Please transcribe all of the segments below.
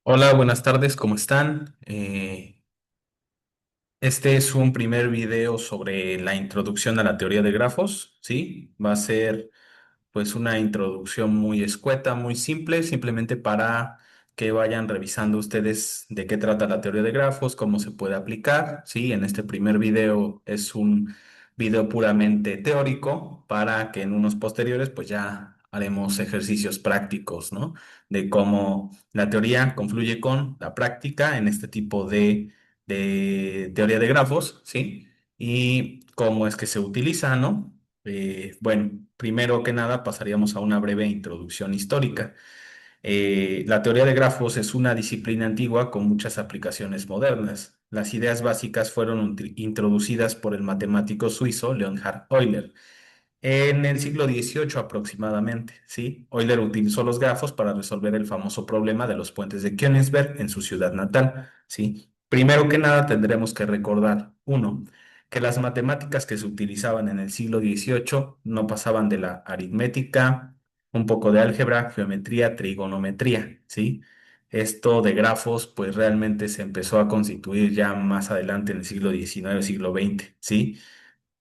Hola, buenas tardes, ¿cómo están? Este es un primer video sobre la introducción a la teoría de grafos, ¿sí? Va a ser pues una introducción muy escueta, muy simple, simplemente para que vayan revisando ustedes de qué trata la teoría de grafos, cómo se puede aplicar, ¿sí? En este primer video es un video puramente teórico para que en unos posteriores pues ya haremos ejercicios prácticos, ¿no? De cómo la teoría confluye con la práctica en este tipo de teoría de grafos, ¿sí? Y cómo es que se utiliza, ¿no? Bueno, primero que nada pasaríamos a una breve introducción histórica. La teoría de grafos es una disciplina antigua con muchas aplicaciones modernas. Las ideas básicas fueron introducidas por el matemático suizo Leonhard Euler en el siglo XVIII aproximadamente, ¿sí? Euler utilizó los grafos para resolver el famoso problema de los puentes de Königsberg en su ciudad natal, ¿sí? Primero que nada tendremos que recordar, uno, que las matemáticas que se utilizaban en el siglo XVIII no pasaban de la aritmética, un poco de álgebra, geometría, trigonometría, ¿sí? Esto de grafos, pues realmente se empezó a constituir ya más adelante en el siglo XIX, siglo XX, ¿sí?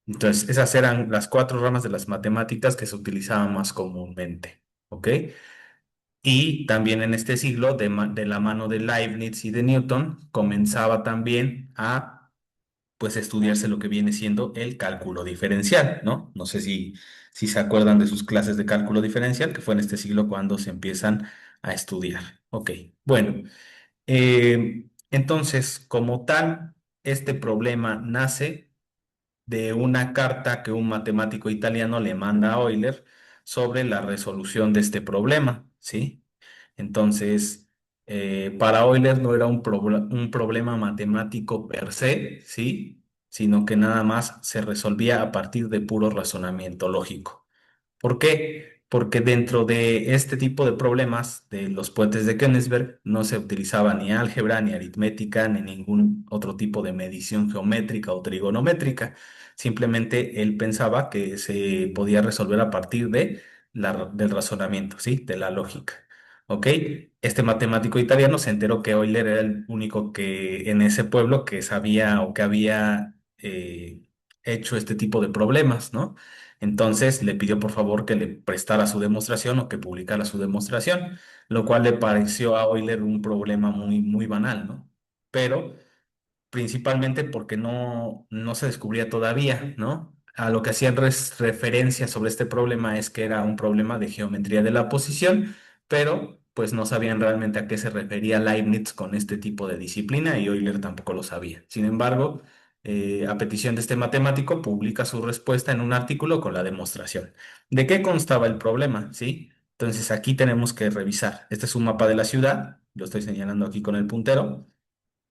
Entonces, esas eran las cuatro ramas de las matemáticas que se utilizaban más comúnmente, ¿ok? Y también en este siglo, de la mano de Leibniz y de Newton, comenzaba también a, pues, estudiarse lo que viene siendo el cálculo diferencial, ¿no? No sé si se acuerdan de sus clases de cálculo diferencial, que fue en este siglo cuando se empiezan a estudiar, ¿ok? Bueno, entonces, como tal, este problema nace de una carta que un matemático italiano le manda a Euler sobre la resolución de este problema, ¿sí? Entonces, para Euler no era un problema matemático per se, ¿sí? Sino que nada más se resolvía a partir de puro razonamiento lógico. ¿Por qué? Porque dentro de este tipo de problemas de los puentes de Königsberg no se utilizaba ni álgebra, ni aritmética, ni ningún otro tipo de medición geométrica o trigonométrica. Simplemente él pensaba que se podía resolver a partir de del razonamiento, ¿sí? De la lógica. ¿Ok? Este matemático italiano se enteró que Euler era el único que en ese pueblo que sabía o que había hecho este tipo de problemas, ¿no? Entonces le pidió por favor que le prestara su demostración o que publicara su demostración, lo cual le pareció a Euler un problema muy, muy banal, ¿no? Pero principalmente porque no se descubría todavía, ¿no? A lo que hacían referencia sobre este problema es que era un problema de geometría de la posición, pero pues no sabían realmente a qué se refería Leibniz con este tipo de disciplina y Euler tampoco lo sabía. Sin embargo, a petición de este matemático, publica su respuesta en un artículo con la demostración. ¿De qué constaba el problema? ¿Sí? Entonces aquí tenemos que revisar. Este es un mapa de la ciudad, lo estoy señalando aquí con el puntero,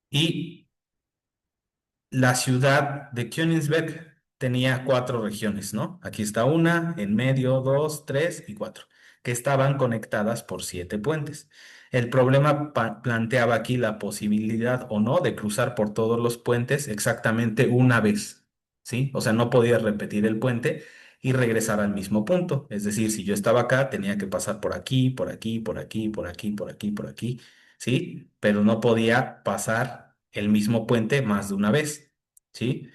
y la ciudad de Königsberg tenía cuatro regiones, ¿no? Aquí está una, en medio, dos, tres y cuatro, que estaban conectadas por siete puentes. El problema planteaba aquí la posibilidad o no de cruzar por todos los puentes exactamente una vez, ¿sí? O sea, no podía repetir el puente y regresar al mismo punto. Es decir, si yo estaba acá, tenía que pasar por aquí, por aquí, por aquí, por aquí, por aquí, por aquí, ¿sí? Pero no podía pasar el mismo puente más de una vez, ¿sí?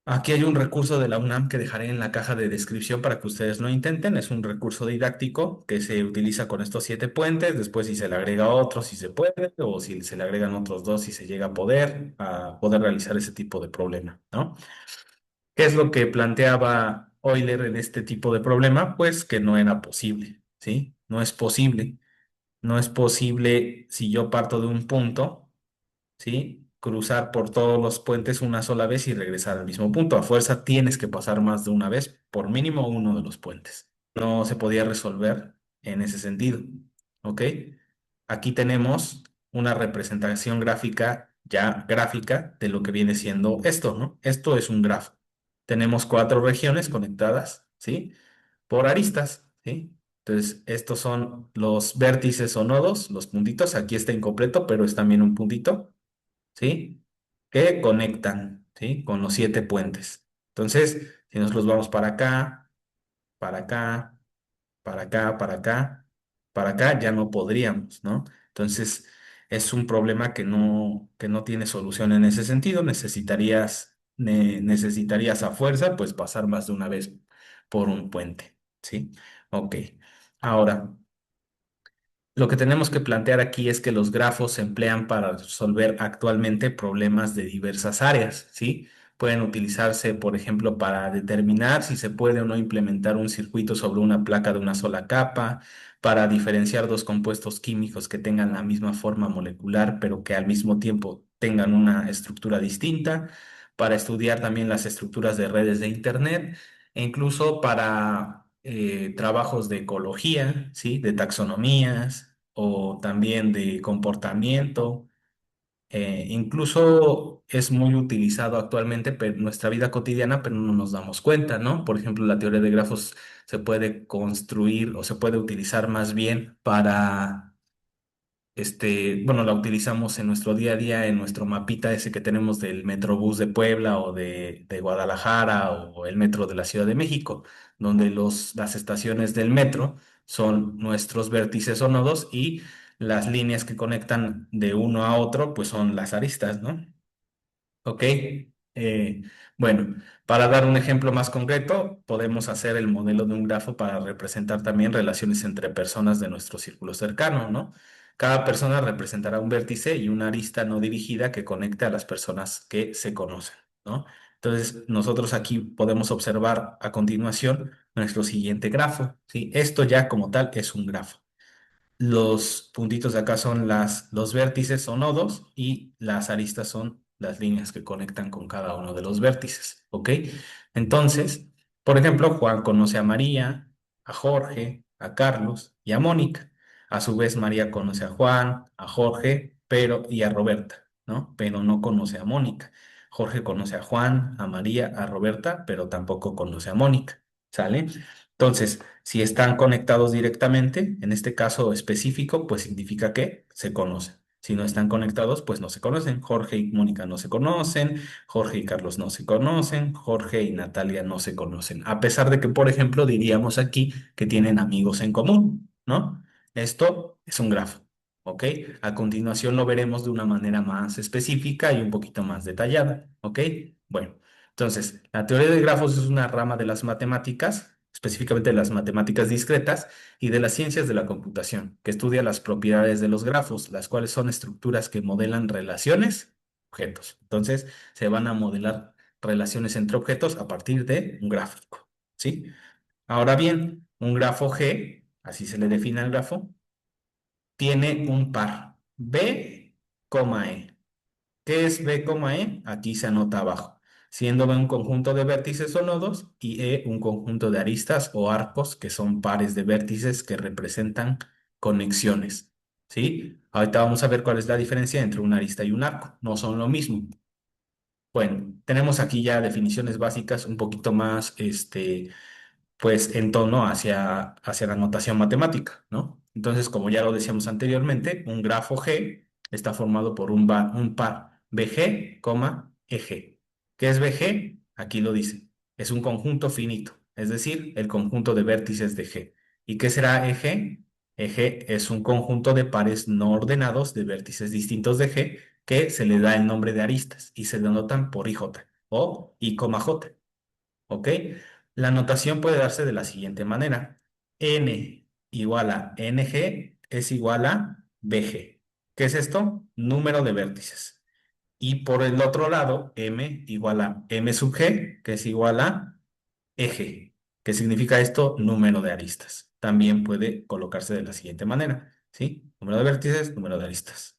Aquí hay un recurso de la UNAM que dejaré en la caja de descripción para que ustedes lo intenten. Es un recurso didáctico que se utiliza con estos siete puentes. Después, si se le agrega otro, si se puede, o si se le agregan otros dos, si se llega a poder realizar ese tipo de problema, ¿no? ¿Qué es lo que planteaba Euler en este tipo de problema? Pues que no era posible, ¿sí? No es posible. No es posible si yo parto de un punto, ¿sí? Cruzar por todos los puentes una sola vez y regresar al mismo punto. A fuerza tienes que pasar más de una vez, por mínimo uno de los puentes. No se podía resolver en ese sentido, ¿ok? Aquí tenemos una representación gráfica, ya gráfica, de lo que viene siendo esto, ¿no? Esto es un grafo. Tenemos cuatro regiones conectadas, ¿sí? Por aristas, ¿sí? Entonces, estos son los vértices o nodos, los puntitos. Aquí está incompleto, pero es también un puntito, ¿sí? Que conectan, ¿sí? Con los siete puentes. Entonces, si nosotros vamos para acá, para acá, para acá, para acá, para acá, ya no podríamos, ¿no? Entonces, es un problema que no tiene solución en ese sentido. Necesitarías a fuerza, pues pasar más de una vez por un puente, ¿sí? Ok. Ahora. Lo que tenemos que plantear aquí es que los grafos se emplean para resolver actualmente problemas de diversas áreas, ¿sí? Pueden utilizarse, por ejemplo, para determinar si se puede o no implementar un circuito sobre una placa de una sola capa, para diferenciar dos compuestos químicos que tengan la misma forma molecular, pero que al mismo tiempo tengan una estructura distinta, para estudiar también las estructuras de redes de Internet e incluso para trabajos de ecología, ¿sí? De taxonomías o también de comportamiento. Incluso es muy utilizado actualmente en nuestra vida cotidiana, pero no nos damos cuenta, ¿no? Por ejemplo, la teoría de grafos se puede construir o se puede utilizar más bien para bueno, la utilizamos en nuestro día a día, en nuestro mapita ese que tenemos del Metrobús de Puebla o de Guadalajara o el metro de la Ciudad de México, donde las estaciones del metro son nuestros vértices o nodos y las líneas que conectan de uno a otro, pues son las aristas, ¿no? Ok, bueno, para dar un ejemplo más concreto, podemos hacer el modelo de un grafo para representar también relaciones entre personas de nuestro círculo cercano, ¿no? Cada persona representará un vértice y una arista no dirigida que conecte a las personas que se conocen, ¿no? Entonces, nosotros aquí podemos observar a continuación nuestro siguiente grafo, ¿sí? Esto ya como tal es un grafo. Los puntitos de acá son los vértices o nodos y las aristas son las líneas que conectan con cada uno de los vértices, ¿ok? Entonces, por ejemplo, Juan conoce a María, a Jorge, a Carlos y a Mónica. A su vez, María conoce a Juan, a Jorge, y a Roberta, ¿no? Pero no conoce a Mónica. Jorge conoce a Juan, a María, a Roberta, pero tampoco conoce a Mónica, ¿sale? Entonces, si están conectados directamente, en este caso específico, pues significa que se conocen. Si no están conectados, pues no se conocen. Jorge y Mónica no se conocen, Jorge y Carlos no se conocen, Jorge y Natalia no se conocen. A pesar de que, por ejemplo, diríamos aquí que tienen amigos en común, ¿no? Esto es un grafo, ¿ok? A continuación lo veremos de una manera más específica y un poquito más detallada, ¿ok? Bueno. Entonces, la teoría de grafos es una rama de las matemáticas, específicamente de las matemáticas discretas y de las ciencias de la computación, que estudia las propiedades de los grafos, las cuales son estructuras que modelan relaciones, objetos. Entonces, se van a modelar relaciones entre objetos a partir de un gráfico, ¿sí? Ahora bien, un grafo G, así se le define al grafo, tiene un par B, E. ¿Qué es B, E? Aquí se anota abajo, siendo B un conjunto de vértices o nodos y E un conjunto de aristas o arcos que son pares de vértices que representan conexiones. ¿Sí? Ahorita vamos a ver cuál es la diferencia entre una arista y un arco. No son lo mismo. Bueno, tenemos aquí ya definiciones básicas un poquito más, pues en tono hacia la notación matemática, ¿no? Entonces, como ya lo decíamos anteriormente, un grafo G está formado por un par BG, EG. ¿Qué es BG? Aquí lo dice. Es un conjunto finito, es decir, el conjunto de vértices de G. ¿Y qué será EG? EG es un conjunto de pares no ordenados de vértices distintos de G que se le da el nombre de aristas y se denotan por IJ o I, J. ¿Ok? La notación puede darse de la siguiente manera. N igual a NG es igual a BG. ¿Qué es esto? Número de vértices. Y por el otro lado, M igual a M sub G, que es igual a eje. ¿Qué significa esto? Número de aristas. También puede colocarse de la siguiente manera. ¿Sí? Número de vértices, número de aristas.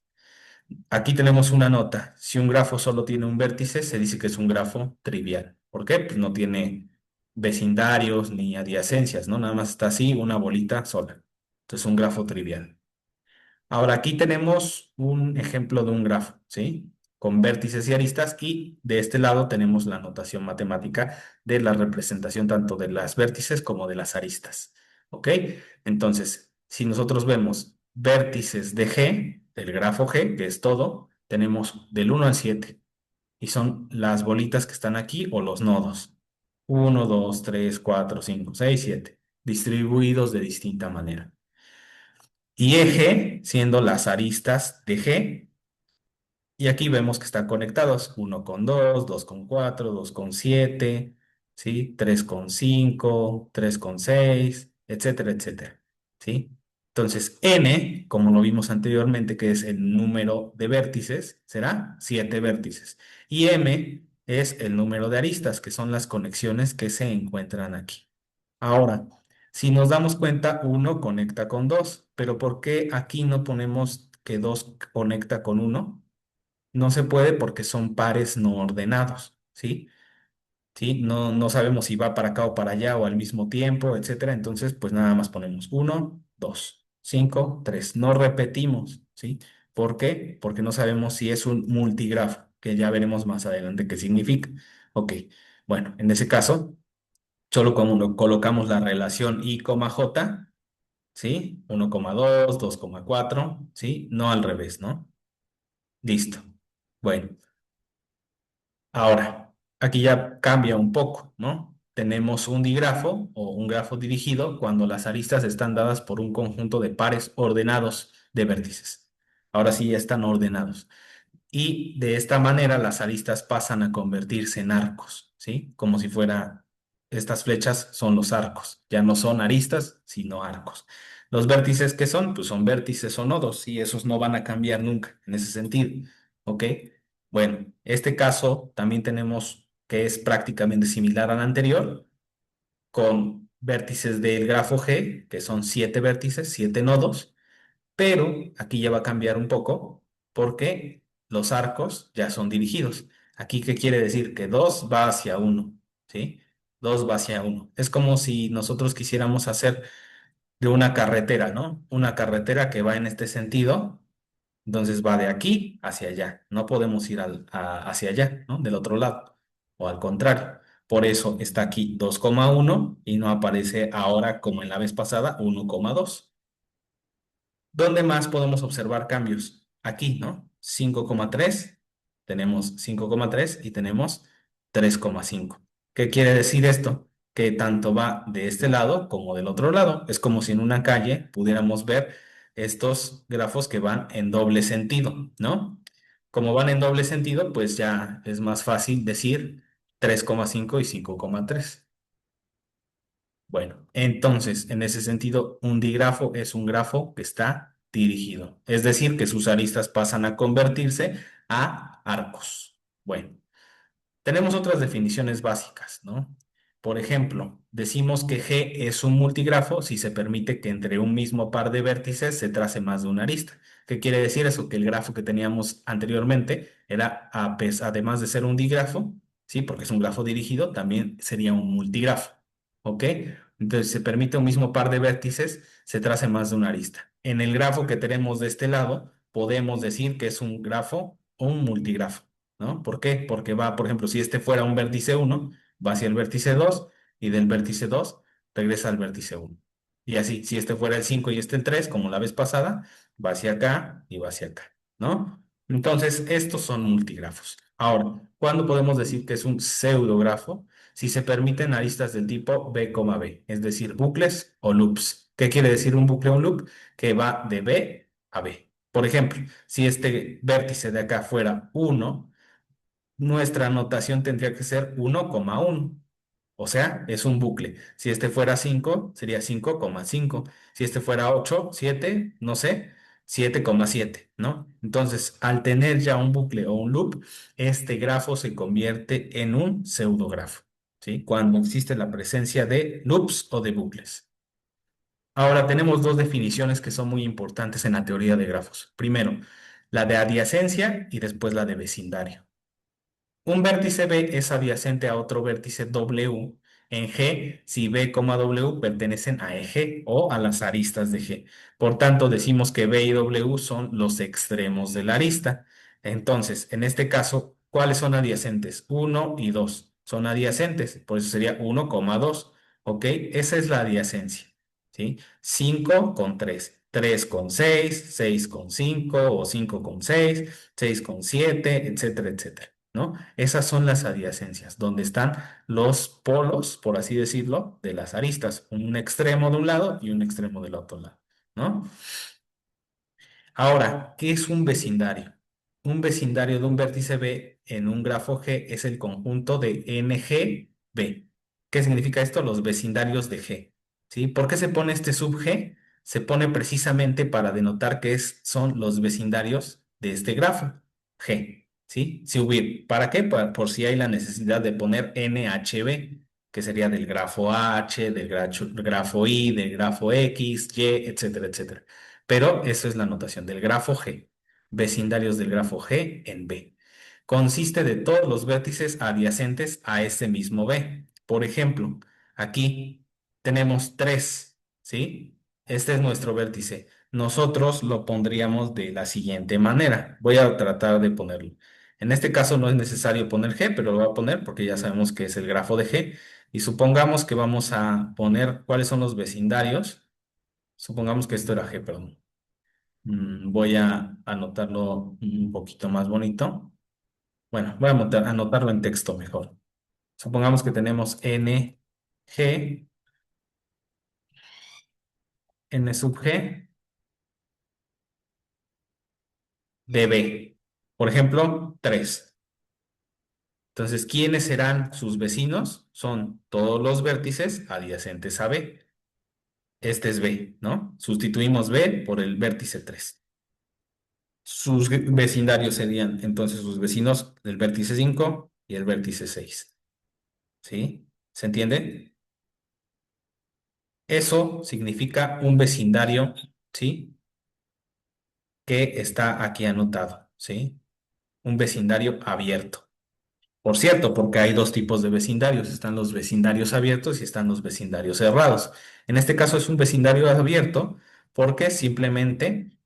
Aquí tenemos una nota. Si un grafo solo tiene un vértice, se dice que es un grafo trivial. ¿Por qué? Pues no tiene vecindarios ni adyacencias, ¿no? Nada más está así, una bolita sola. Entonces, un grafo trivial. Ahora, aquí tenemos un ejemplo de un grafo, ¿sí? Con vértices y aristas y de este lado tenemos la notación matemática de la representación tanto de las vértices como de las aristas, ¿ok? Entonces, si nosotros vemos vértices de G, del grafo G, que es todo, tenemos del 1 al 7 y son las bolitas que están aquí o los nodos. 1, 2, 3, 4, 5, 6, 7, distribuidos de distinta manera. y eje siendo las aristas de G. Y aquí vemos que están conectados, uno con 2, 2 con 4, 2 con 7, ¿sí? 3 con 5, 3 con 6, etcétera, etcétera, ¿sí? Entonces, n, como lo vimos anteriormente, que es el número de vértices, será 7 vértices. Y m es el número de aristas, que son las conexiones que se encuentran aquí. Ahora, si nos damos cuenta, uno conecta con 2, pero ¿por qué aquí no ponemos que 2 conecta con uno? No se puede porque son pares no ordenados, ¿sí? ¿Sí? No sabemos si va para acá o para allá o al mismo tiempo, etcétera. Entonces, pues nada más ponemos uno, 2, 5, 3. No repetimos, ¿sí? ¿Por qué? Porque no sabemos si es un multigrafo, que ya veremos más adelante qué significa. Ok, bueno, en ese caso, solo cuando colocamos la relación I, J, ¿sí? 1,2, 2,4, ¿sí? No al revés, ¿no? Listo. Bueno. Ahora, aquí ya cambia un poco, ¿no? Tenemos un digrafo o un grafo dirigido cuando las aristas están dadas por un conjunto de pares ordenados de vértices. Ahora sí ya están ordenados. Y de esta manera las aristas pasan a convertirse en arcos, ¿sí? Como si fuera, estas flechas son los arcos, ya no son aristas, sino arcos. Los vértices que son, pues son vértices o nodos y esos no van a cambiar nunca en ese sentido, ¿ok? Bueno, este caso también tenemos que es prácticamente similar al anterior, con vértices del grafo G, que son 7 vértices, 7 nodos, pero aquí ya va a cambiar un poco porque los arcos ya son dirigidos. Aquí, ¿qué quiere decir? Que 2 va hacia uno, ¿sí? 2 va hacia uno. Es como si nosotros quisiéramos hacer de una carretera, ¿no? Una carretera que va en este sentido, entonces va de aquí hacia allá. No podemos ir hacia allá, ¿no? Del otro lado, o al contrario. Por eso está aquí 2,1 y no aparece ahora como en la vez pasada 1,2. ¿Dónde más podemos observar cambios? Aquí, ¿no? 5,3, tenemos 5,3 y tenemos 3,5. ¿Qué quiere decir esto? Que tanto va de este lado como del otro lado. Es como si en una calle pudiéramos ver estos grafos que van en doble sentido, ¿no? Como van en doble sentido, pues ya es más fácil decir 3,5 y 5,3. Bueno, entonces, en ese sentido, un dígrafo es un grafo que está dirigido, es decir, que sus aristas pasan a convertirse a arcos. Bueno, tenemos otras definiciones básicas, ¿no? Por ejemplo, decimos que G es un multigrafo si se permite que entre un mismo par de vértices se trace más de una arista. ¿Qué quiere decir eso? Que el grafo que teníamos anteriormente era, además de ser un dígrafo, ¿sí? Porque es un grafo dirigido, también sería un multigrafo, ¿ok? Entonces, se permite un mismo par de vértices, se trace más de una arista. En el grafo que tenemos de este lado, podemos decir que es un grafo o un multigrafo. ¿No? ¿Por qué? Porque va, por ejemplo, si este fuera un vértice uno, va hacia el vértice 2 y del vértice 2 regresa al vértice uno. Y así, si este fuera el 5 y este el 3, como la vez pasada, va hacia acá y va hacia acá, ¿no? Entonces, estos son multigrafos. Ahora, ¿cuándo podemos decir que es un pseudografo? Si se permiten aristas del tipo B, B, es decir, bucles o loops. ¿Qué quiere decir un bucle o un loop? Que va de B a B. Por ejemplo, si este vértice de acá fuera uno, nuestra notación tendría que ser 1,1. O sea, es un bucle. Si este fuera 5, sería 5,5. Si este fuera 8, 7, no sé, 7,7, ¿no? Entonces, al tener ya un bucle o un loop, este grafo se convierte en un pseudografo, ¿sí? Cuando existe la presencia de loops o de bucles. Ahora tenemos dos definiciones que son muy importantes en la teoría de grafos. Primero, la de adyacencia y después la de vecindario. Un vértice B es adyacente a otro vértice W en G si B, W pertenecen a eje o a las aristas de G. Por tanto, decimos que B y W son los extremos de la arista. Entonces, en este caso, ¿cuáles son adyacentes? Uno y 2 son adyacentes, por eso sería 1,2. ¿Ok? Esa es la adyacencia. ¿Sí? 5 con 3, 3 con 6, 6 con 5 o 5 con 6, 6 con 7, etcétera, etcétera. ¿No? Esas son las adyacencias, donde están los polos, por así decirlo, de las aristas, un extremo de un lado y un extremo del otro lado, ¿no? Ahora, ¿qué es un vecindario? Un vecindario de un vértice B en un grafo G es el conjunto de NGB. ¿Qué significa esto? Los vecindarios de G. ¿Sí? ¿Por qué se pone este sub G? Se pone precisamente para denotar que son los vecindarios de este grafo G. ¿Sí? Si ¿para qué? Por si hay la necesidad de poner NHB, que sería del grafo H, del grafo Y, del grafo X, Y, etcétera, etcétera. Pero eso es la notación del grafo G. Vecindarios del grafo G en B. Consiste de todos los vértices adyacentes a ese mismo B. Por ejemplo, aquí tenemos tres, ¿sí? Este es nuestro vértice. Nosotros lo pondríamos de la siguiente manera. Voy a tratar de ponerlo. En este caso no es necesario poner G, pero lo voy a poner porque ya sabemos que es el grafo de G. Y supongamos que vamos a poner cuáles son los vecindarios. Supongamos que esto era G, perdón. Voy a anotarlo un poquito más bonito. Bueno, voy a anotarlo en texto mejor. Supongamos que tenemos G, N sub G de B. Por ejemplo, 3. Entonces, ¿quiénes serán sus vecinos? Son todos los vértices adyacentes a B. Este es B, ¿no? Sustituimos B por el vértice 3. Sus vecindarios serían entonces sus vecinos del vértice 5 y el vértice 6. ¿Sí? ¿Se entiende? Eso significa un vecindario, ¿sí? Que está aquí anotado, ¿sí? Un vecindario abierto. Por cierto, porque hay dos tipos de vecindarios. Están los vecindarios abiertos y están los vecindarios cerrados. En este caso es un vecindario abierto porque simplemente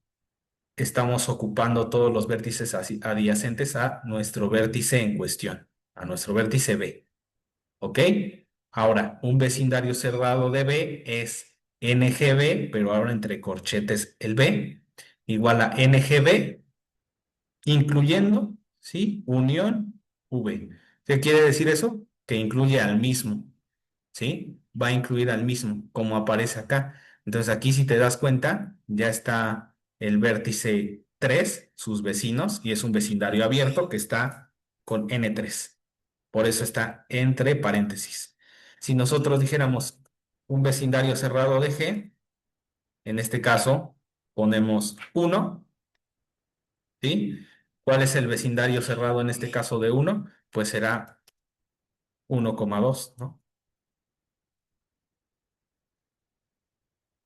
estamos ocupando todos los vértices adyacentes a nuestro vértice en cuestión, a nuestro vértice B. ¿Ok? Ahora, un vecindario cerrado de B es NGB, pero ahora entre corchetes el B, igual a NGB, incluyendo, ¿sí? Unión V. ¿Qué quiere decir eso? Que incluye al mismo, ¿sí? Va a incluir al mismo, como aparece acá. Entonces aquí si te das cuenta, ya está el vértice 3, sus vecinos, y es un vecindario abierto que está con N3. Por eso está entre paréntesis. Si nosotros dijéramos un vecindario cerrado de G, en este caso ponemos 1, ¿sí? ¿Cuál es el vecindario cerrado en este caso de 1? Pues será 1,2, ¿no?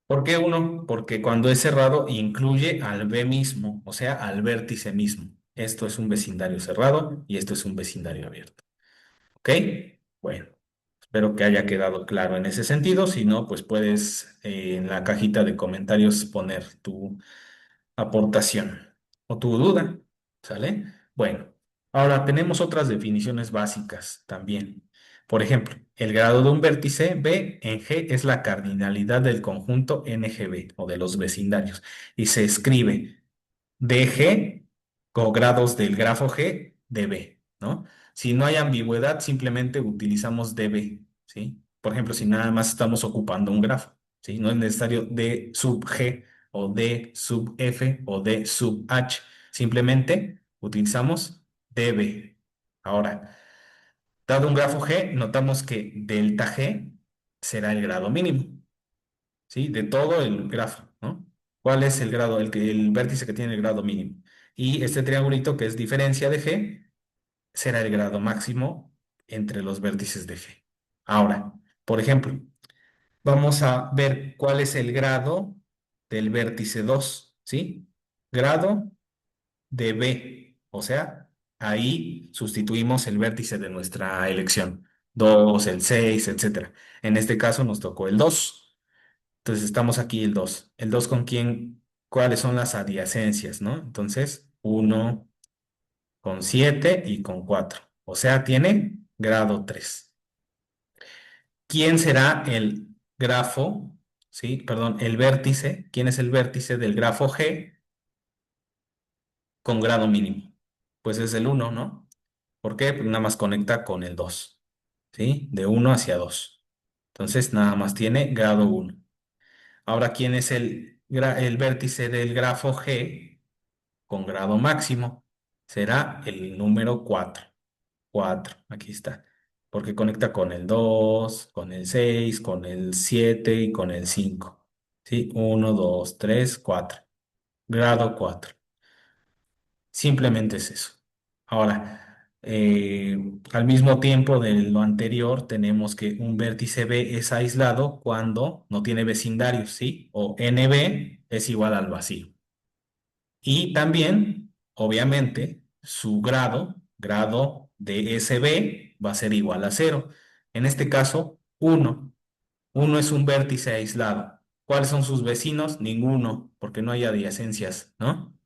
¿Por qué 1? Porque cuando es cerrado incluye al B mismo, o sea, al vértice mismo. Esto es un vecindario cerrado y esto es un vecindario abierto. ¿Ok? Bueno, espero que haya quedado claro en ese sentido. Si no, pues puedes en la cajita de comentarios poner tu aportación o tu duda. ¿Sale? Bueno, ahora tenemos otras definiciones básicas también. Por ejemplo, el grado de un vértice B en G es la cardinalidad del conjunto NGB o de los vecindarios y se escribe DG con grados del grafo G de B, ¿no? Si no hay ambigüedad, simplemente utilizamos DB, ¿sí? Por ejemplo, si nada más estamos ocupando un grafo, ¿sí? No es necesario D sub G o D sub F o D sub H, simplemente utilizamos DB. Ahora, dado un grafo G, notamos que delta G será el grado mínimo. ¿Sí? De todo el grafo, ¿no? ¿Cuál es el grado, el vértice que tiene el grado mínimo? Y este triangulito que es diferencia de G será el grado máximo entre los vértices de G. Ahora, por ejemplo, vamos a ver cuál es el grado del vértice 2, ¿sí? Grado de B, o sea, ahí sustituimos el vértice de nuestra elección, 2, el 6, etcétera. En este caso nos tocó el 2. Entonces estamos aquí el 2. ¿El 2 con quién? ¿Cuáles son las adyacencias, no? Entonces, 1 con 7 y con 4. O sea, tiene grado 3. ¿Quién será el grafo? Sí, perdón, el vértice. ¿Quién es el vértice del grafo G con grado mínimo? Pues es el 1, ¿no? ¿Por qué? Pues nada más conecta con el 2. ¿Sí? De 1 hacia 2. Entonces, nada más tiene grado 1. Ahora, ¿quién es el vértice del grafo G con grado máximo. Será el número 4. 4, aquí está. Porque conecta con el 2, con el 6, con el 7 y con el 5. ¿Sí? Uno, 2, 3, 4. Grado 4. Simplemente es eso. Ahora, al mismo tiempo de lo anterior, tenemos que un vértice B es aislado cuando no tiene vecindarios, ¿sí? O NB es igual al vacío. Y también, obviamente, su grado de SB va a ser igual a cero. En este caso, uno. Uno es un vértice aislado. ¿Cuáles son sus vecinos? Ninguno, porque no hay adyacencias, ¿no?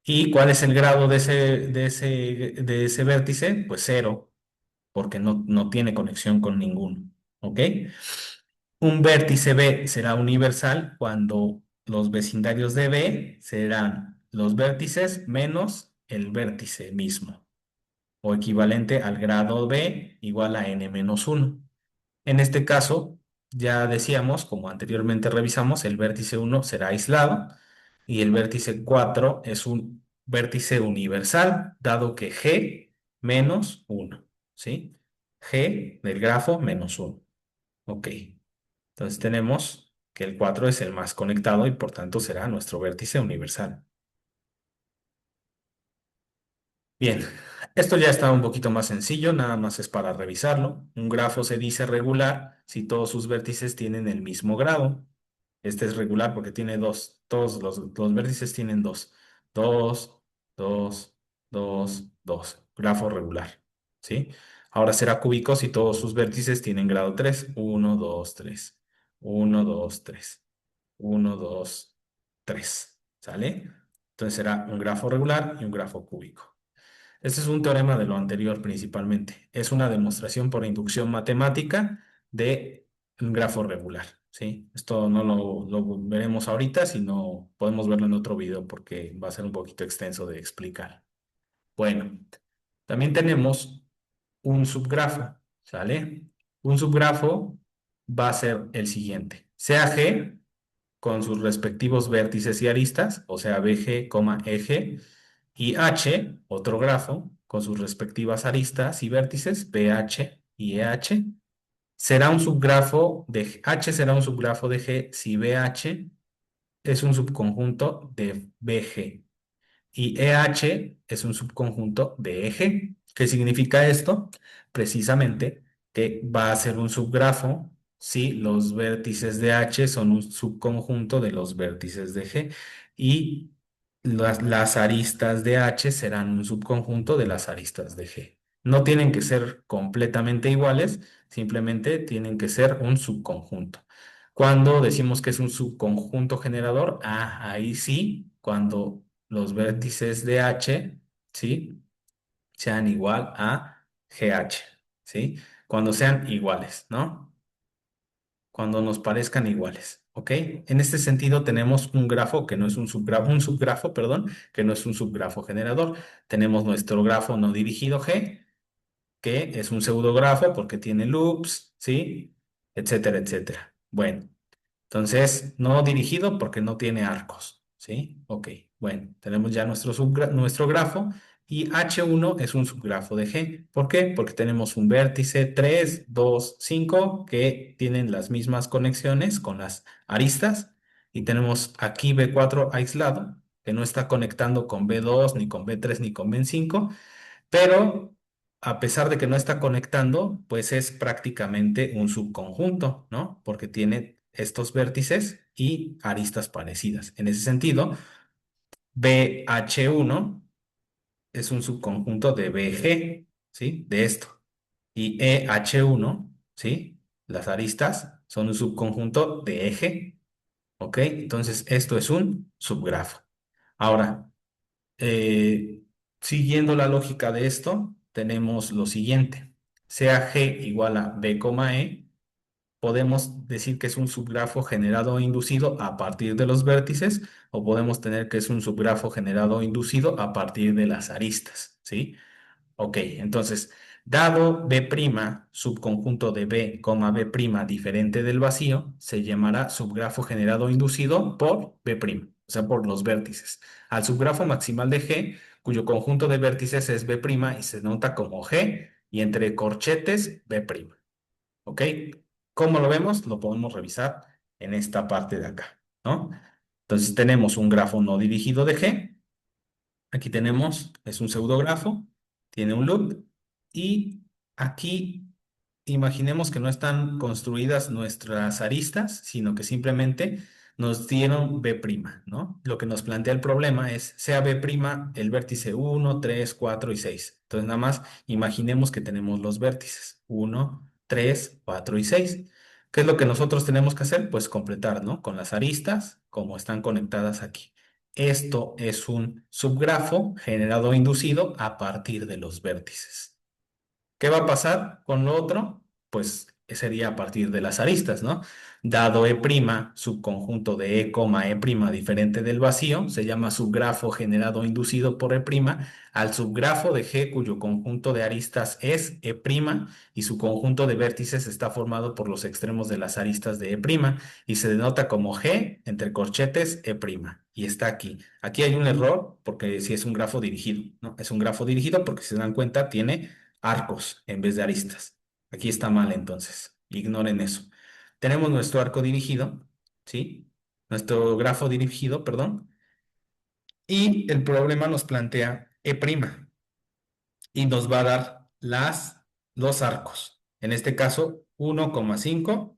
¿Y cuál es el grado de ese vértice? Pues cero, porque no tiene conexión con ninguno. ¿Ok? Un vértice B será universal cuando los vecindarios de B serán los vértices menos el vértice mismo, o equivalente al grado B igual a n menos uno. En este caso, ya decíamos, como anteriormente revisamos, el vértice uno será aislado y el vértice 4 es un vértice universal, dado que G menos uno, ¿sí? G del grafo menos uno. Ok. Entonces tenemos que el 4 es el más conectado y por tanto será nuestro vértice universal. Bien, esto ya está un poquito más sencillo, nada más es para revisarlo. Un grafo se dice regular si todos sus vértices tienen el mismo grado. Este es regular porque tiene dos, todos los vértices tienen dos. Dos, dos, dos, dos. Grafo regular, ¿sí? Ahora será cúbico si todos sus vértices tienen grado 3. Uno, 2, 3. Uno, 2, 3. Uno, 2, 3. ¿Sale? Entonces será un grafo regular y un grafo cúbico. Este es un teorema de lo anterior principalmente. Es una demostración por inducción matemática de un grafo regular, ¿sí? Esto no lo veremos ahorita, sino podemos verlo en otro video porque va a ser un poquito extenso de explicar. Bueno, también tenemos un subgrafo, ¿sale? Un subgrafo va a ser el siguiente. Sea G con sus respectivos vértices y aristas, o sea, BG, eje, y H, otro grafo, con sus respectivas aristas y vértices, BH y EH, será un subgrafo de H será un subgrafo de G si BH es un subconjunto de BG y EH es un subconjunto de eje. ¿Qué significa esto? Precisamente que va a ser un subgrafo si los vértices de H son un subconjunto de los vértices de G y las aristas de H serán un subconjunto de las aristas de G. No tienen que ser completamente iguales, simplemente tienen que ser un subconjunto. Cuando decimos que es un subconjunto generador, ahí sí, cuando los vértices de H, ¿sí? Sean igual a GH, ¿sí? Cuando sean iguales, ¿no? Cuando nos parezcan iguales, ¿ok? En este sentido tenemos un grafo que no es un subgrafo, perdón, que no es un subgrafo generador. Tenemos nuestro grafo no dirigido G, que es un pseudografo porque tiene loops, ¿sí? Etcétera, etcétera. Bueno. Entonces, no dirigido porque no tiene arcos, ¿sí? Ok, bueno, tenemos ya nuestro grafo y H1 es un subgrafo de G. ¿Por qué? Porque tenemos un vértice 3, 2, 5 que tienen las mismas conexiones con las aristas y tenemos aquí B4 aislado que no está conectando con B2 ni con B3 ni con B5, pero a pesar de que no está conectando, pues es prácticamente un subconjunto, ¿no? Porque tiene estos vértices y aristas parecidas. En ese sentido, BH1 es un subconjunto de BG, ¿sí? De esto. Y EH1, ¿sí? Las aristas son un subconjunto de eje, ¿ok? Entonces, esto es un subgrafo. Ahora, eh, siguiendo la lógica de esto, tenemos lo siguiente. Sea G igual a B, E, podemos decir que es un subgrafo generado o inducido a partir de los vértices, o podemos tener que es un subgrafo generado o inducido a partir de las aristas, ¿sí? Ok, entonces, dado B', subconjunto de B, B' diferente del vacío, se llamará subgrafo generado o inducido por B'. o sea, por los vértices, al subgrafo maximal de G, cuyo conjunto de vértices es B' y se nota como G, y entre corchetes B'. ¿Ok? ¿Cómo lo vemos? Lo podemos revisar en esta parte de acá, ¿no? Entonces tenemos un grafo no dirigido de G. Aquí tenemos, es un pseudografo, tiene un loop y aquí imaginemos que no están construidas nuestras aristas, sino que simplemente nos dieron B', ¿no? Lo que nos plantea el problema es, sea B' el vértice 1, 3, 4 y 6. Entonces nada más imaginemos que tenemos los vértices 1, 3, 4 y 6. ¿Qué es lo que nosotros tenemos que hacer? Pues completar, ¿no? Con las aristas como están conectadas aquí. Esto es un subgrafo generado o inducido a partir de los vértices. ¿Qué va a pasar con lo otro? Pues sería a partir de las aristas, ¿no? Dado E', subconjunto de E', diferente del vacío, se llama subgrafo generado o inducido por E', al subgrafo de G cuyo conjunto de aristas es E', y su conjunto de vértices está formado por los extremos de las aristas de E', y se denota como G entre corchetes E', y está aquí. Aquí hay un error porque si es un grafo dirigido, ¿no? Es un grafo dirigido porque si se dan cuenta tiene arcos en vez de aristas. Aquí está mal entonces. Ignoren eso. Tenemos nuestro arco dirigido, ¿sí? Nuestro grafo dirigido, perdón. Y el problema nos plantea E' y nos va a dar los arcos. En este caso, 1,5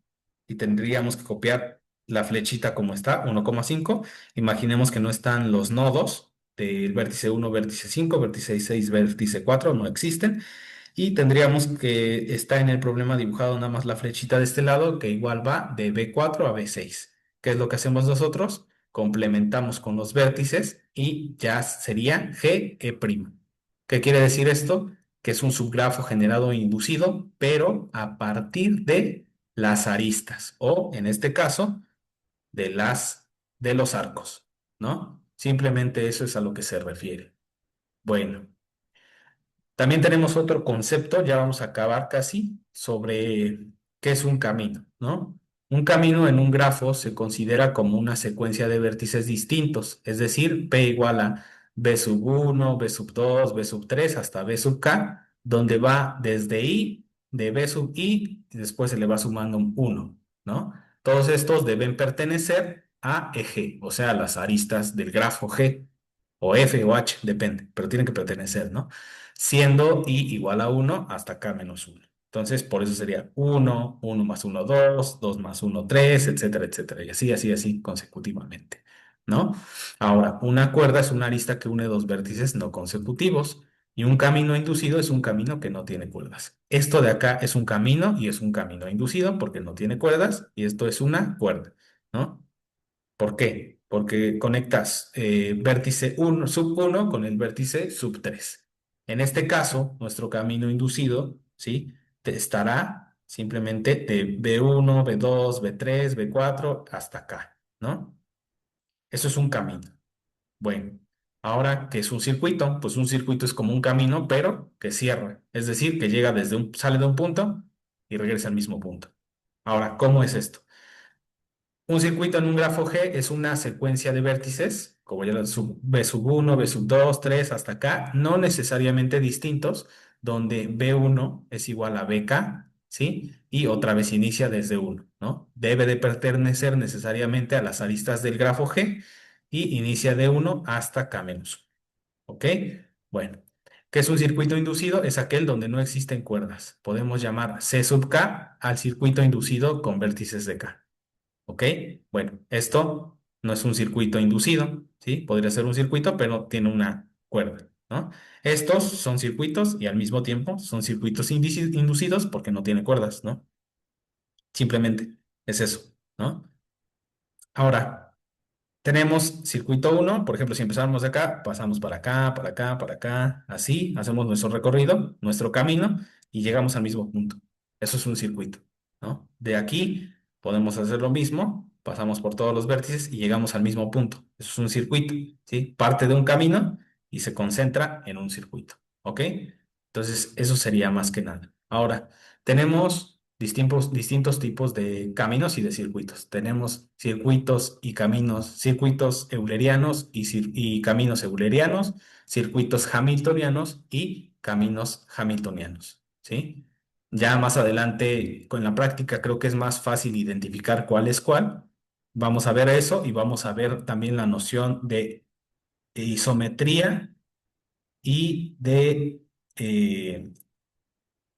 y tendríamos que copiar la flechita como está, 1,5. Imaginemos que no están los nodos del vértice 1, vértice 5, vértice 6, vértice 4, no existen. Y tendríamos que está en el problema dibujado nada más la flechita de este lado, que igual va de B4 a B6. ¿Qué es lo que hacemos nosotros? Complementamos con los vértices y ya sería GE'. ¿Qué quiere decir esto? Que es un subgrafo generado e inducido, pero a partir de las aristas, o en este caso, de los arcos, ¿no? Simplemente eso es a lo que se refiere. Bueno. También tenemos otro concepto, ya vamos a acabar casi, sobre qué es un camino, ¿no? Un camino en un grafo se considera como una secuencia de vértices distintos, es decir, P igual a B sub 1, B sub 2, B sub 3 hasta B sub K, donde va desde I, de B sub I, y después se le va sumando un 1, ¿no? Todos estos deben pertenecer a eje, o sea, a las aristas del grafo G, o F o H, depende, pero tienen que pertenecer, ¿no? Siendo i igual a 1 hasta k menos 1. Entonces, por eso sería 1, 1 más 1, 2, 2 más 1, 3, etcétera, etcétera. Y así, así, así consecutivamente, ¿no? Ahora, una cuerda es una arista que une dos vértices no consecutivos y un camino inducido es un camino que no tiene cuerdas. Esto de acá es un camino y es un camino inducido porque no tiene cuerdas y esto es una cuerda, ¿no? ¿Por qué? Porque conectas vértice 1, sub 1 con el vértice sub 3. En este caso, nuestro camino inducido, ¿sí? Estará simplemente de B1, B2, B3, B4 hasta acá, ¿no? Eso es un camino. Bueno, ahora, ¿qué es un circuito? Pues un circuito es como un camino, pero que cierra. Es decir, que llega sale de un punto y regresa al mismo punto. Ahora, ¿cómo es esto? Un circuito en un grafo G es una secuencia de vértices, como ya lo B sub 1, B sub 2, 3 hasta acá, no necesariamente distintos, donde B1 es igual a BK, ¿sí? Y otra vez inicia desde 1, ¿no? Debe de pertenecer necesariamente a las aristas del grafo G y inicia de 1 hasta K menos 1, ¿ok? Bueno, ¿qué es un circuito inducido? Es aquel donde no existen cuerdas. Podemos llamar C sub K al circuito inducido con vértices de K. ¿Ok? Bueno, esto no es un circuito inducido, ¿sí? Podría ser un circuito, pero tiene una cuerda, ¿no? Estos son circuitos y al mismo tiempo son circuitos inducidos porque no tiene cuerdas, ¿no? Simplemente es eso, ¿no? Ahora, tenemos circuito uno, por ejemplo, si empezamos de acá, pasamos para acá, para acá, para acá, así, hacemos nuestro recorrido, nuestro camino y llegamos al mismo punto. Eso es un circuito, ¿no? De aquí podemos hacer lo mismo, pasamos por todos los vértices y llegamos al mismo punto. Eso es un circuito, ¿sí? Parte de un camino y se concentra en un circuito, ¿ok? Entonces, eso sería más que nada. Ahora, tenemos distintos tipos de caminos y de circuitos. Tenemos circuitos y caminos, circuitos eulerianos y caminos eulerianos, circuitos hamiltonianos y caminos hamiltonianos, ¿sí? Ya más adelante, con la práctica, creo que es más fácil identificar cuál es cuál. Vamos a ver eso y vamos a ver también la noción de isometría y de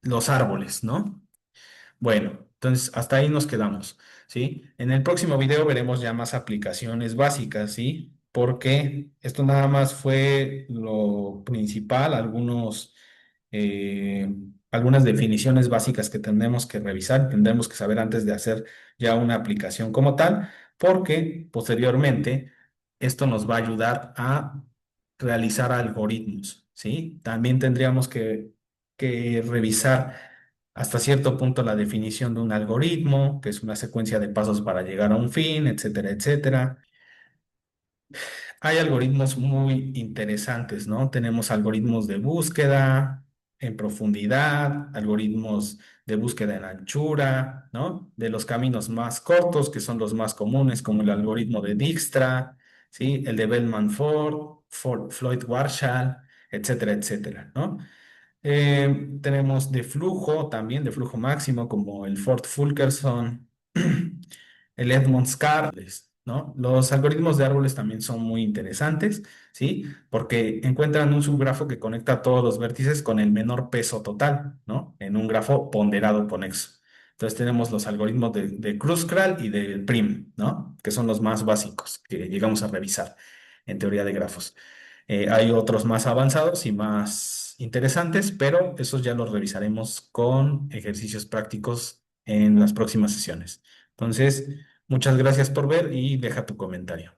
los árboles, ¿no? Bueno, entonces hasta ahí nos quedamos, ¿sí? En el próximo video veremos ya más aplicaciones básicas, ¿sí? Porque esto nada más fue lo principal, eh, algunas definiciones básicas que tendremos que revisar, tendremos que saber antes de hacer ya una aplicación como tal, porque posteriormente esto nos va a ayudar a realizar algoritmos, ¿sí? También tendríamos que revisar hasta cierto punto la definición de un algoritmo, que es una secuencia de pasos para llegar a un fin, etcétera, etcétera. Hay algoritmos muy interesantes, ¿no? Tenemos algoritmos de búsqueda en profundidad, algoritmos de búsqueda en anchura, ¿no? De los caminos más cortos, que son los más comunes, como el algoritmo de Dijkstra, ¿sí? El de Bellman-Ford, Floyd-Warshall, etcétera, etcétera, ¿no? Tenemos de flujo también, de flujo máximo, como el Ford Fulkerson, el Edmonds-Karr, ¿no? Los algoritmos de árboles también son muy interesantes, ¿sí? Porque encuentran un subgrafo que conecta todos los vértices con el menor peso total, ¿no? En un grafo ponderado conexo. Entonces tenemos los algoritmos de Kruskal y de Prim, ¿no? Que son los más básicos que llegamos a revisar en teoría de grafos. Hay otros más avanzados y más interesantes, pero esos ya los revisaremos con ejercicios prácticos en las próximas sesiones. Entonces, muchas gracias por ver y deja tu comentario.